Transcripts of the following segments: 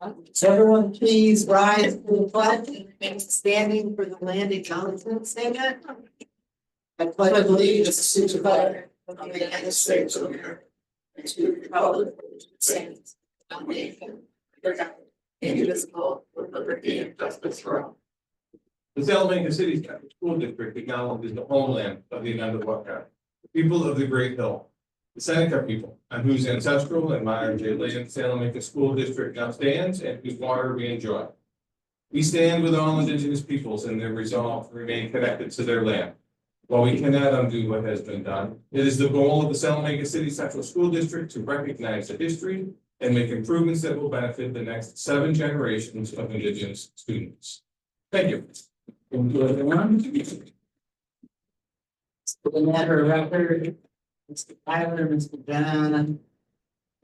So everyone please rise for the pledge and remain standing for the land acknowledgement statement. I pledge allegiance to the flag of the United States of America and to the republic for which it stands, one nation, under God, indivisible, with liberty and justice for all. The Salamanca City School District acknowledges the homeland of the Anandawaka, the people of the Great Hill, the Seneca people, on whose ancestral and modern day land Salamanca School District now stands and whose water we enjoy. We stand with all indigenous peoples in their resolve to remain connected to their land. While we cannot undo what has been done, it is the goal of the Salamanca City Central School District to recognize the history and make improvements that will benefit the next 7 generations of indigenous students. Thank you. Thank you, everyone. For the matter of record, Mr. Tyler, Mr. John,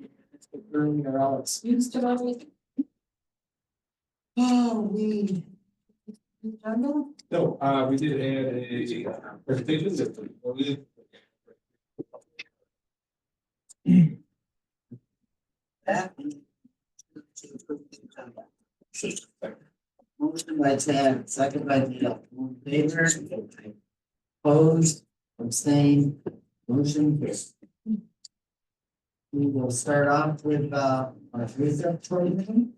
Mr. Broom, you're all excused today. Oh, we. No, we did add a presentation that we That. Motion by Ted, second by Dale, all in favor? Opposed, abstained, motion carries. We will start off with our research presentation.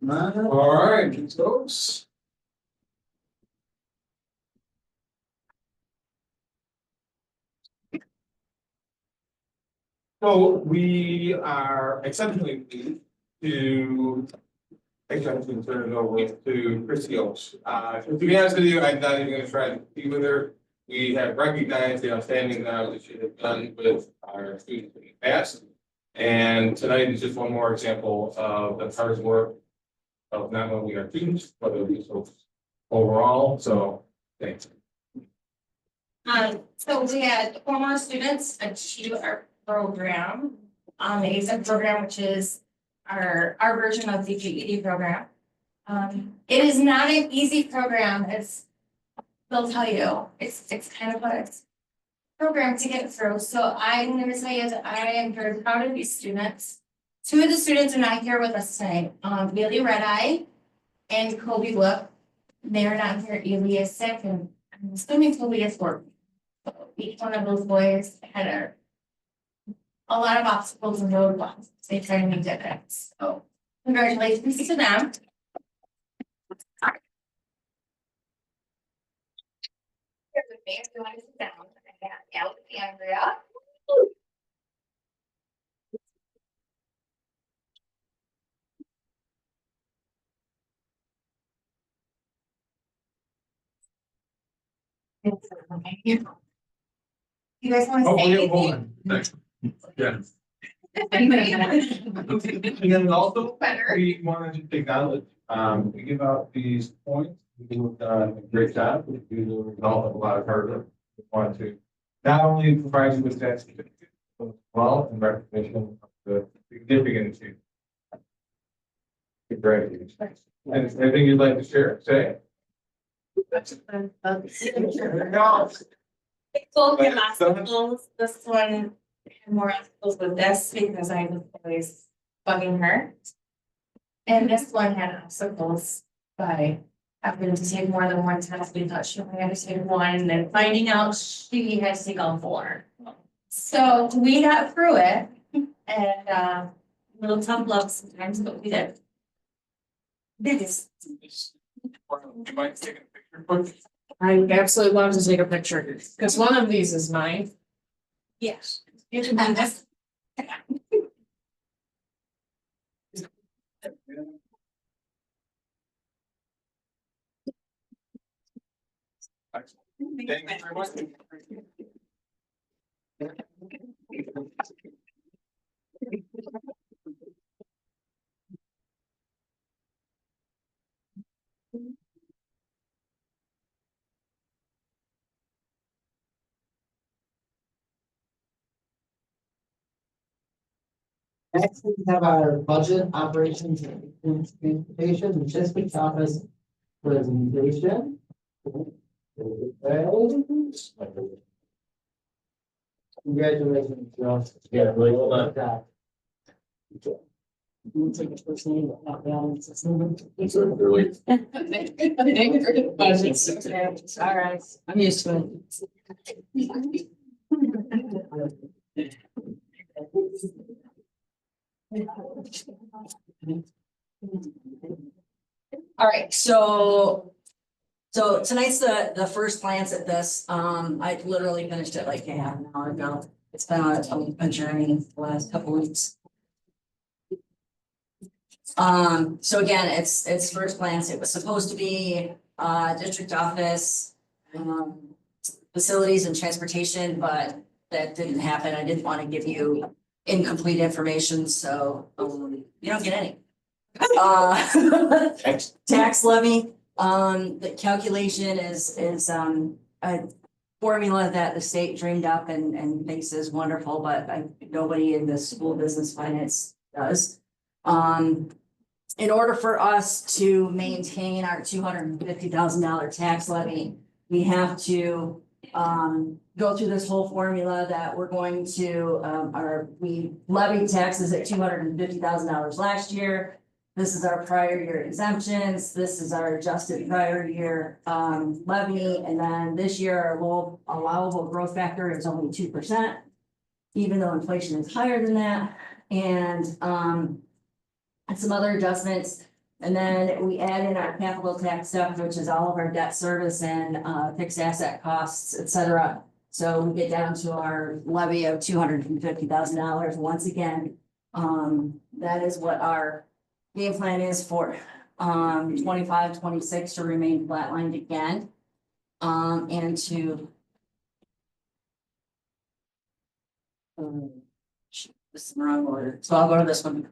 All right, folks. So we are exceptionally pleased to. Actually, I'm going to turn it over to Christy Oaks. To be honest with you, I'm not even going to try to be with her. We have recognized the outstanding job that she has done with our students in the past. And tonight is just one more example of the hard work of not only our students, but of these folks overall. So thanks. So we had former students achieve our program, the ASEP program, which is our version of the GED program. It is not an easy program, as they'll tell you. It's kind of a program to get through. So I'm going to tell you that I am very proud of these students. 2 of the students are not here with us tonight. Bailey Redeye and Kobe Look. They are not here. Ely is sick, and I'm assuming Kobe is working. So each one of those boys had a lot of obstacles and roadblocks. They tried to make difference. So congratulations to them. Here's a face you want to sit down. I got Alexandria. You guys want to say anything? Yeah. Anybody? And then also, we wanted to acknowledge, we give out these points. You've done a great job. You do a result of a lot of hard work. We want to not only provide you with that certificate, but as well in recognition of the significant achievement. Congratulations. And anything you'd like to share, say? Both have obstacles. This one had more obstacles with this because I was always bugging her. And this one had obstacles by having to take more than one test. We thought she only had to take one, and then finding out she had to take all 4. So we got through it, and a little tough love sometimes, but we did. This. You might take a picture. I absolutely love to take a picture, because one of these is mine. Yes. You can do this. Thank you very much. Next, we have our budget operations and transportation logistics office presentation. Congratulations, Joe. Yeah, really well done. Good job. We'll take it personally, but not balance. It's early. Budgets. All right, I'm used to it. All right, so tonight's the first glance at this. I literally finished it like a half an hour ago. It's been a journey the last couple weeks. So again, it's first glance. It was supposed to be district office, facilities and transportation, but that didn't happen. I didn't want to give you incomplete information, so you don't get any. Tax levy, the calculation is a formula that the state dreamed up and thinks is wonderful, but nobody in the school business finance does. In order for us to maintain our $250,000 tax levy, we have to go through this whole formula that we're going to, we levied taxes at $250,000 last year. This is our prior year exemptions. This is our adjusted prior year levy. And then this year, our low allowable growth factor is only 2%, even though inflation is higher than that. And some other adjustments. And then we add in our capital tax stuff, which is all of our debt service and fixed asset costs, et cetera. So we get down to our levy of $250,000. Once again, that is what our game plan is for 25, 26 to remain flatlined again. And to this is the wrong order. So I'll go to this one.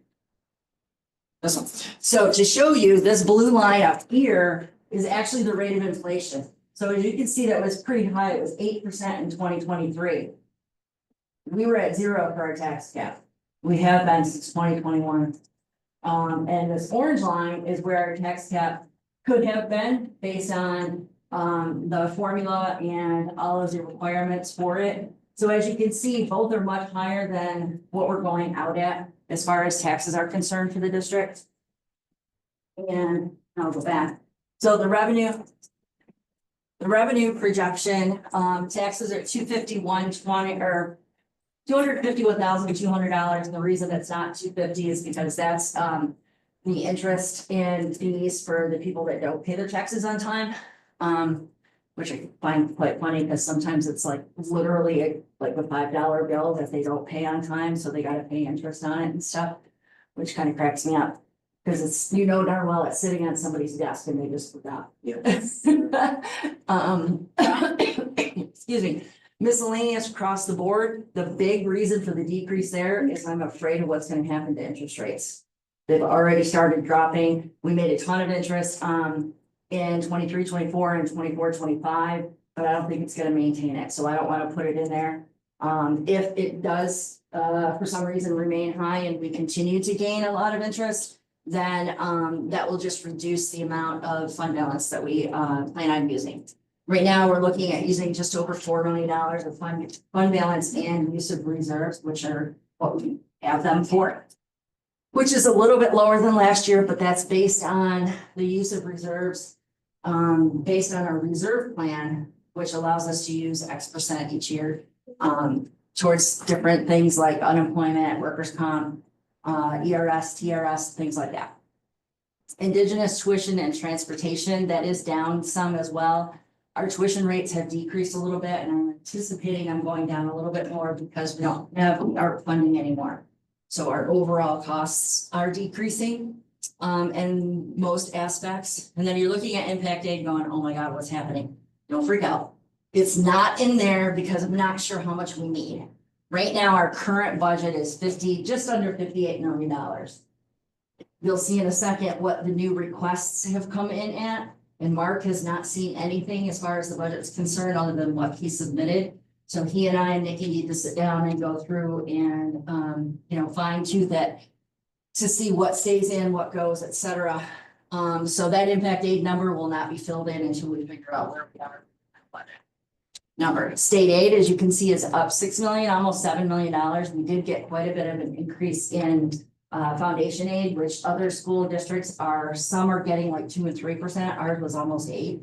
This one. So to show you, this blue line up here is actually the rate of inflation. So as you can see, that was pretty high. It was 8% in 2023. We were at 0 for our tax cap. We have been since 2021. And this orange line is where our tax cap could have been based on the formula and all of the requirements for it. So as you can see, both are much higher than what we're going out at as far as taxes are concerned for the district. And I'll go back. So the revenue projection, taxes are $251,200 or $251,200. And the reason it's not $250 is because that's the interest and fees for the people that don't pay their taxes on time. Which I find quite funny because sometimes it's like literally like a $5 bill that they don't pay on time, so they gotta pay interest on it and stuff, which kind of cracks me up. Because it's, you know darn well it's sitting on somebody's desk and they just forgot. Excuse me. Miscellaneous across the board, the big reason for the decrease there is I'm afraid of what's gonna happen to interest rates. They've already started dropping. We made a ton of interest in 23, 24 and 24, 25, but I don't think it's gonna maintain it. So I don't wanna put it in there. If it does, for some reason remain high and we continue to gain a lot of interest, then that will just reduce the amount of fund balance that we plan on using. Right now, we're looking at using just over $4 million of fund balance and use of reserves, which are what we have them for, which is a little bit lower than last year, but that's based on the use of reserves, based on our reserve plan, which allows us to use X% each year towards different things like unemployment, workers' comp, ERS, TRS, things like that. Indigenous tuition and transportation, that is down some as well. Our tuition rates have decreased a little bit, and I'm anticipating I'm going down a little bit more because we don't have our funding anymore. So our overall costs are decreasing in most aspects. And then you're looking at impact aid going, oh my God, what's happening? Don't freak out. It's not in there because I'm not sure how much we need. Right now, our current budget is just under $58 million. You'll see in a second what the new requests have come in at. And Mark has not seen anything as far as the budget's concerned other than what he submitted. So he and I and Nikki need to sit down and go through and, fine tooth it to see what stays in, what goes, et cetera. So that impact aid number will not be filled in until we figure out where we are. Number. State aid, as you can see, is up $6 million, almost $7 million. We did get quite a bit of an increase in foundation aid, which other school districts are, some are getting like 2 and 3%, ours was almost 8.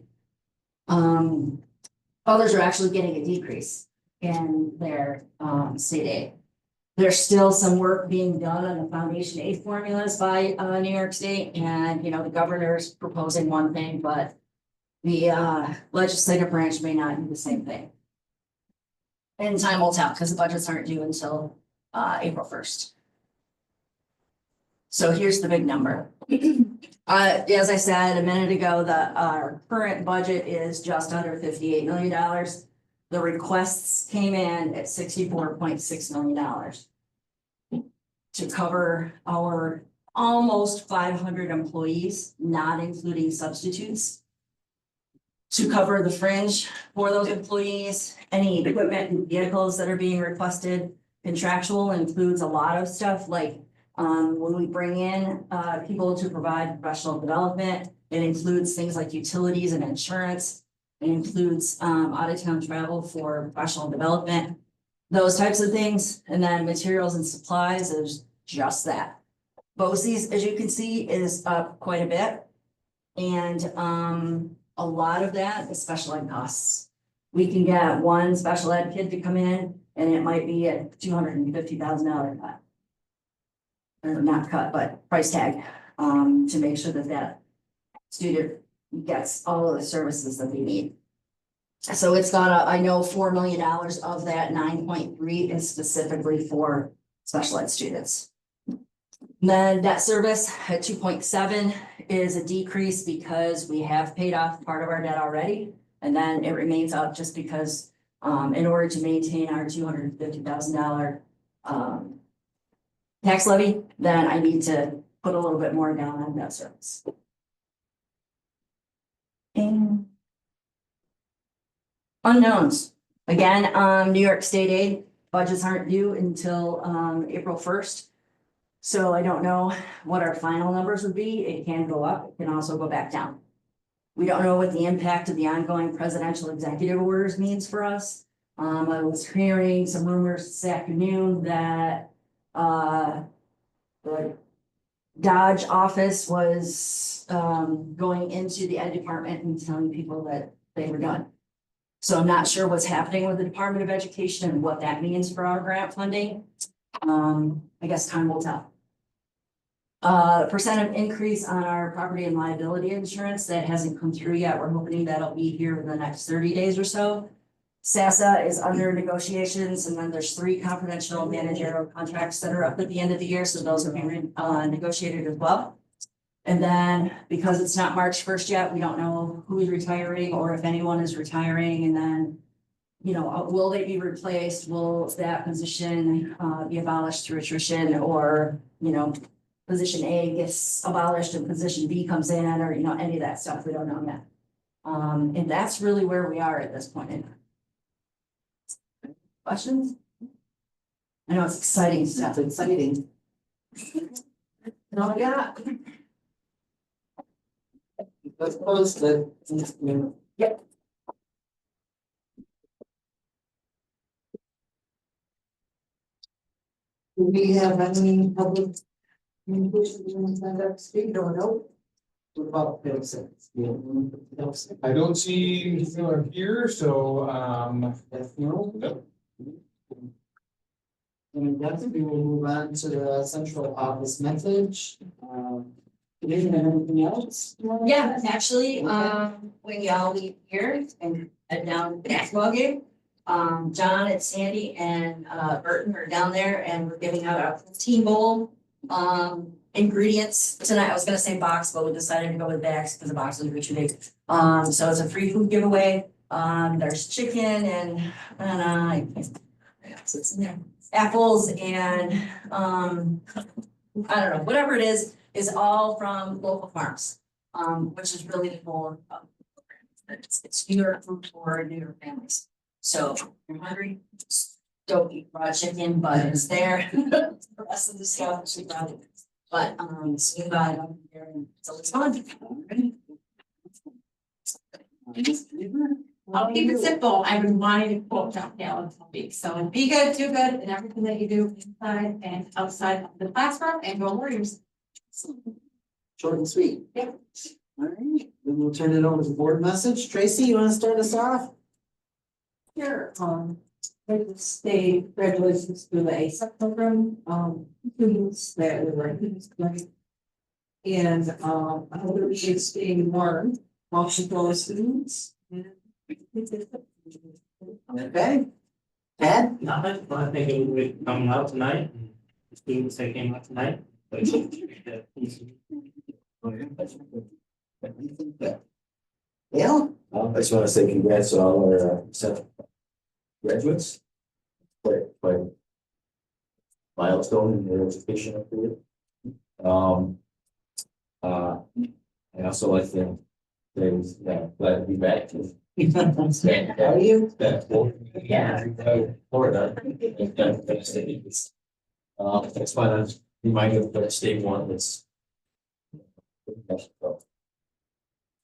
Others are actually getting a decrease in their state aid. There's still some work being done on the foundation aid formulas by New York State, and you know, the governor's proposing one thing, but the legislative branch may not do the same thing. And time will tell, because the budgets aren't due until April 1st. So here's the big number. As I said a minute ago, our current budget is just under $58 million. The requests came in at $64.6 million to cover our almost 500 employees, not including substitutes, to cover the fringe for those employees, any equipment and vehicles that are being requested. Contractual includes a lot of stuff like when we bring in people to provide professional development, it includes things like utilities and insurance. It includes out-of-town travel for professional development, those types of things. And then materials and supplies is just that. BOCES, as you can see, is up quite a bit. And a lot of that is special ed costs. We can get one special ed kid to come in and it might be a $250,000 cut. Or not cut, but price tag, to make sure that that student gets all of the services that they need. So it's got I know $4 million of that 9.3 is specifically for special ed students. Then debt service at 2.7 is a decrease because we have paid off part of our debt already. And then it remains up just because in order to maintain our $250,000 tax levy, then I need to put a little bit more down on debt service. And unknowns. Again, New York State aid budgets aren't due until April 1st. So I don't know what our final numbers would be. It can go up, it can also go back down. We don't know what the impact of the ongoing presidential executive orders means for us. I was hearing some rumors this afternoon that the Dodge office was going into the ed department and telling people that they were done. So I'm not sure what's happening with the Department of Education and what that means for our grant funding. I guess time will tell. Percent of increase on our property and liability insurance that hasn't come through yet. We're hoping that'll be here in the next 30 days or so. SASA is under negotiations, and then there's 3 confidential managerial contracts that are up at the end of the year, so those will be negotiated as well. And then because it's not March 1st yet, we don't know who is retiring or if anyone is retiring, and then you know, will they be replaced? Will that position be abolished through attrition, or you know, position A gets abolished and position B comes in, or you know, any of that stuff we don't know yet. And that's really where we are at this point in time. Questions? I know it's exciting stuff. That's exciting. No, yeah. Let's post it. Yep. Do we have any public communications that speak or no? What about Phillips? I don't see anything here, so That's no. Nope. And that's, we will move on to the central office message. Is there anything else? Yeah, actually, when y'all leave here and head down to the basketball game, John and Sandy and Burton are down there, and we're giving out a team bowl ingredients tonight. I was gonna say box, but we decided to go with bags because the boxes are too big. So it's a free food giveaway. There's chicken and it's in there. Apples and I don't know, whatever it is all from local farms, which is really the goal of the program. It's New York food for New York families. So if you're hungry, just don't eat raw chicken, but it's there. The rest of the stuff is probably, but swing by it over there, and so it's fun. I'll keep it simple. I've been wanting to quote John Gallon all week. So be good, do good in everything that you do inside and outside of the classroom, and go Warriors. Short and sweet. Yeah. All right, then we'll turn it over to the board message. Tracy, you wanna start us off? Sure, like to say congratulations to the ASAP program, students that were working this night. And, I hope it's being learned, also for the students. Okay. Ed? Nothing, but I think it would come out tonight, and the students that came out tonight. Dale? I just want to say congrats to all our graduates. Quite milestone in their educational career. I also like to say, glad to be back. Are you? Yeah. Florida. That's why I'm reminded that state one that's.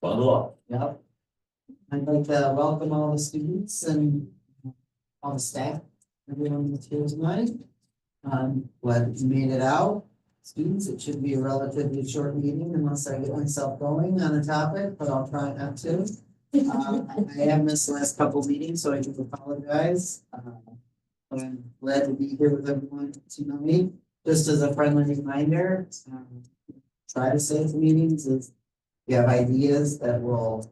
Bundle up. Yep. I'd like to welcome all the students and all the staff, everyone that's here tonight. Glad you made it out. Students, it should be a relatively short meeting unless I get myself going on a topic, but I'll try not to. I have missed the last couple of meetings, so I do apologize. I'm glad to be here with everyone tonight. Just as a friendly reminder, try to save the meetings if you have ideas that will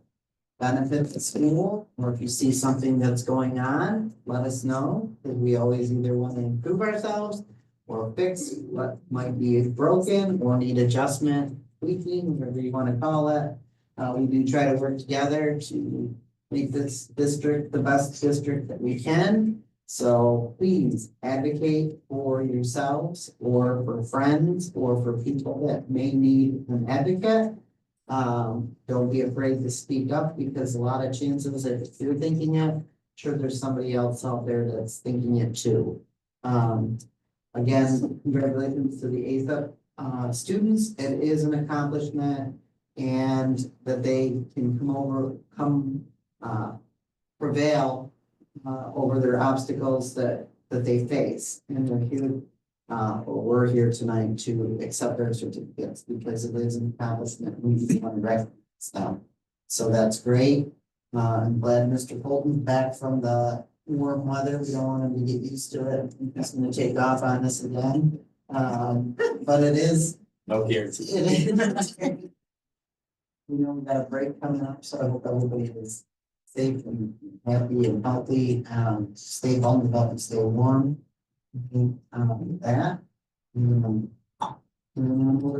benefit the school, or if you see something that's going on, let us know, because we always either want to improve ourselves or fix what might be broken or need adjustment, tweaking, whatever you want to call it. We do try to work together to make this district the best district that we can. So please advocate for yourselves or for friends or for people that may need an advocate. Don't be afraid to speak up, because a lot of chances that if you're thinking it, sure there's somebody else out there that's thinking it too. Again, congratulations to the ASAP students. It is an accomplishment, and that they can prevail over their obstacles that they face. And they're here, we're here tonight to accept their certificates, because it is an accomplishment. We just want to recognize them. So that's great. I'm glad Mr. Colton's back from the warm weather. We don't want him to get used to it. He's gonna take off on us again. But it is. No guarantee. We know we got a break coming up, so I hope everybody is safe and happy and healthy, stay vulnerable and stay warm. That.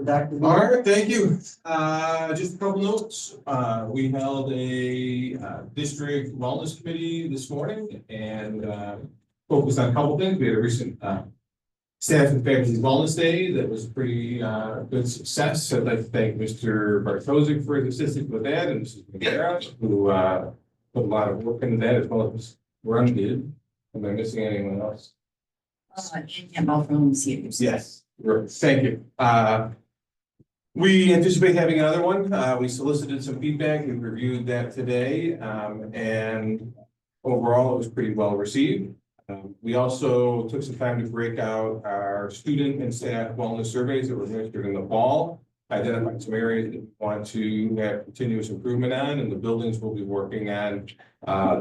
Dr. All right, thank you. Just a couple notes. We held a district wellness committee this morning and focused on a couple things. We had a recent Staff and Family Wellness Day that was pretty good success. I'd like to thank Mr. Bartosik for his assistance with that, and Mrs. McGarrett, who put a lot of work into that, as well as Ms. Run did. Am I missing anyone else? And both rooms here. Yes, thank you. We anticipate having another one. We solicited some feedback and reviewed that today. And overall, it was pretty well received. We also took some time to break out our student and staff wellness surveys that were administered in the fall. Identified some areas that we want to have continuous improvement on, and the buildings will be working on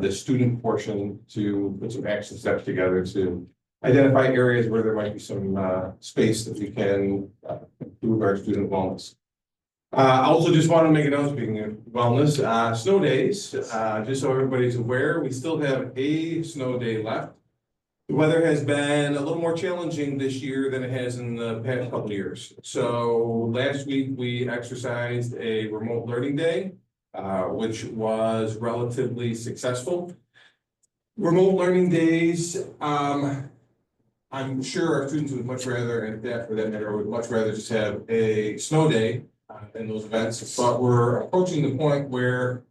the student portion to put some action steps together to identify areas where there might be some space that we can improve our student wellness. I also just want to make a note, speaking of wellness, snow days, just so everybody's aware, we still have a snow day left. The weather has been a little more challenging this year than it has in the past couple of years. So last week we exercised a remote learning day, which was relatively successful. Remote learning days, I'm sure our students would much rather, and staff for that matter, would much rather just have a snow day in those events, but we're approaching the point where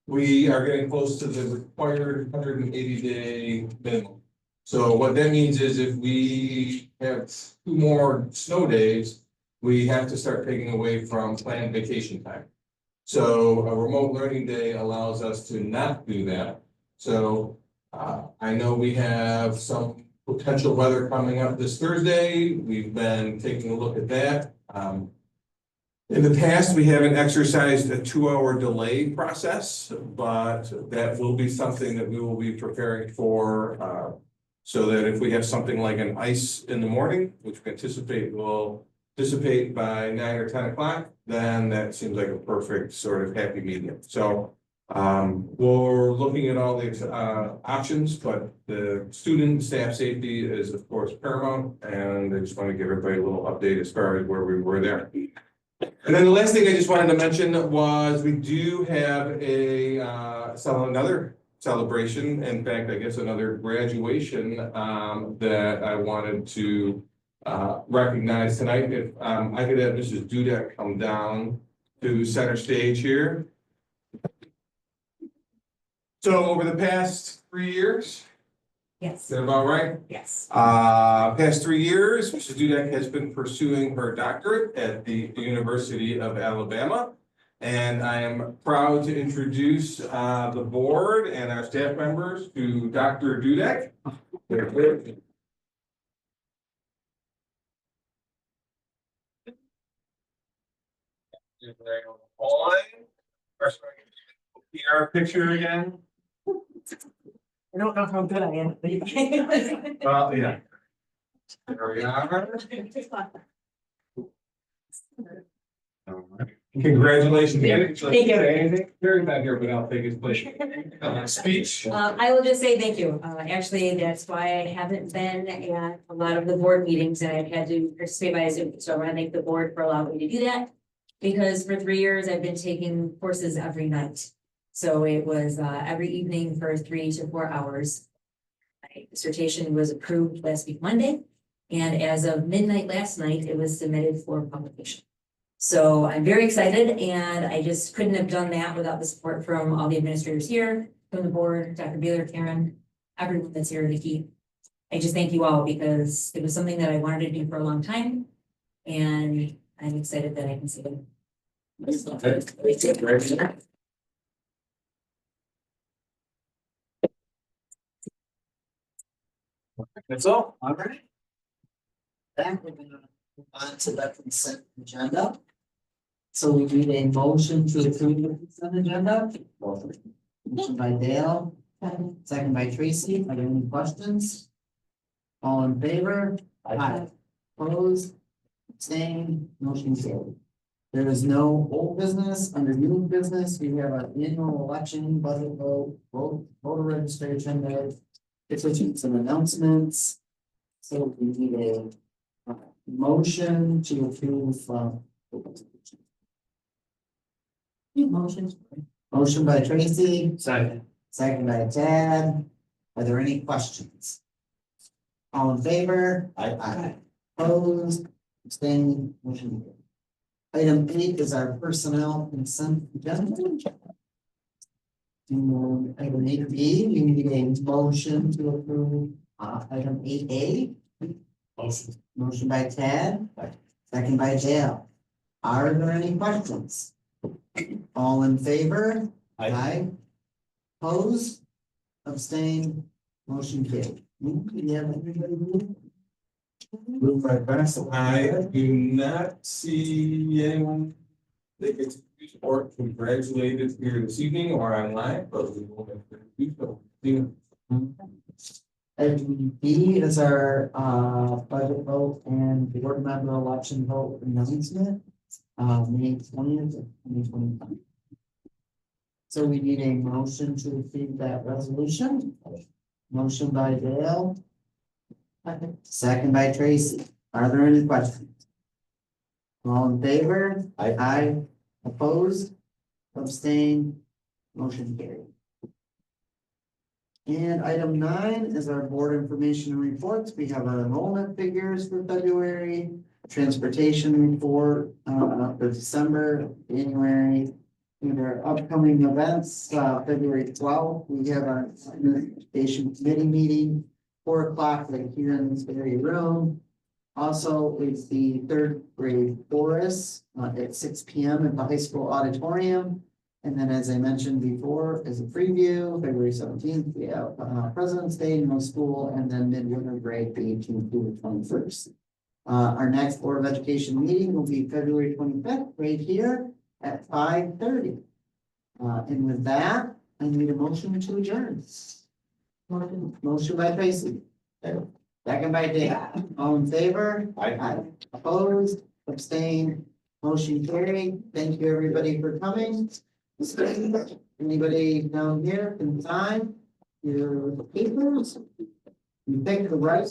we are getting close to the required 180-day minimum. So what that means is if we have 2 more snow days, we have to start taking away from planned vacation time. So a remote learning day allows us to not do that. So I know we have some potential weather coming up this Thursday. We've been taking a look at that. In the past, we haven't exercised a 2-hour delay process, but that will be something that we will be preparing for. So that if we have something like an ice in the morning, which we anticipate will dissipate by 9 or 10 o'clock, then that seems like a perfect sort of happy medium. So we're looking at all the options, but the student staff safety is of course paramount, and I just want to give everybody a little update as far as where we were there. And then the last thing I just wanted to mention was we do have another celebration. In fact, I guess another graduation that I wanted to recognize tonight. If I could have Mrs. Dudek come down to center stage here. So over the past 3 years, Yes, is that about right? yes. Past 3 years, Mrs. Dudek has been pursuing her doctorate at the University of Alabama. And I am proud to introduce the board and our staff members to Dr. Dudek. PR picture again. I don't know how good I am. Well, yeah. There we are. All right. Congratulations. Thank you. Say anything? Terry's not here, but I'll take his place. Speech. I will just say thank you. Actually, that's why I haven't been at a lot of the board meetings and I've had to participate by Zoom. So I want to thank the board for allowing me to do that. Because for 3 years, I've been taking courses every night. So it was every evening for 3 to 4 hours. My dissertation was approved last week, Monday. And as of midnight last night, it was submitted for publication. So I'm very excited, and I just couldn't have done that without the support from all the administrators here, from the board, Dr. Beeler, Karen, everyone that's here, Nikki. I just thank you all because it was something that I wanted to do for a long time, and I'm excited that I can see it. That's all. All right. Then we're gonna move on to the consent agenda. So we need a motion to approve the consent agenda. Motion by Dale, second by Tracy. Are there any questions? All in favor? Aye. Opposed? Abstained? Motion carried. There is no old business. Under new business, we have an annual election, budget vote, voter registration, petitions and announcements. So we need a motion to approve motion by Tracy, second by Tad. Are there any questions? All in favor? Aye. Opposed? Abstaining? Motion carried. Item 8 is our personnel consent agenda. Item 8B, we need a motion to approve item 8A. Motion by Tad, second by Dale. Are there any questions? All in favor? Aye. Opposed? Abstain? Motion carried. Do you have anybody move? Move my best. I do not see anyone that gets or congratulated here this evening or online, but we will have to do so. Item B is our budget vote and board member election vote announcement. May 20th of 2025. So we need a motion to receive that resolution. Motion by Dale. Second by Tracy. Are there any questions? All in favor? Aye. Opposed? Abstained? Motion carried. And item 9 is our board information and reports. We have our enrollment figures for February, transportation report for December, January, and our upcoming events. February 12th, we have our administration committee meeting, 4 o'clock right here in this very room. Also, it's the 3rd grade chorus at 6 p.m. at the high school auditorium. And then, as I mentioned before, as a preview, February 17th, we have President's Day, no school, and then midwinter break, the 18th through the 21st. Our next Board of Education meeting will be February 25th, right here at 5:30. And with that, I need a motion to adjourn. Motion by Tracy. Second by Dave. All in favor? Aye. Opposed, abstained, motion carried. Thank you, everybody, for coming. Anybody down here can sign your papers? You pick the right.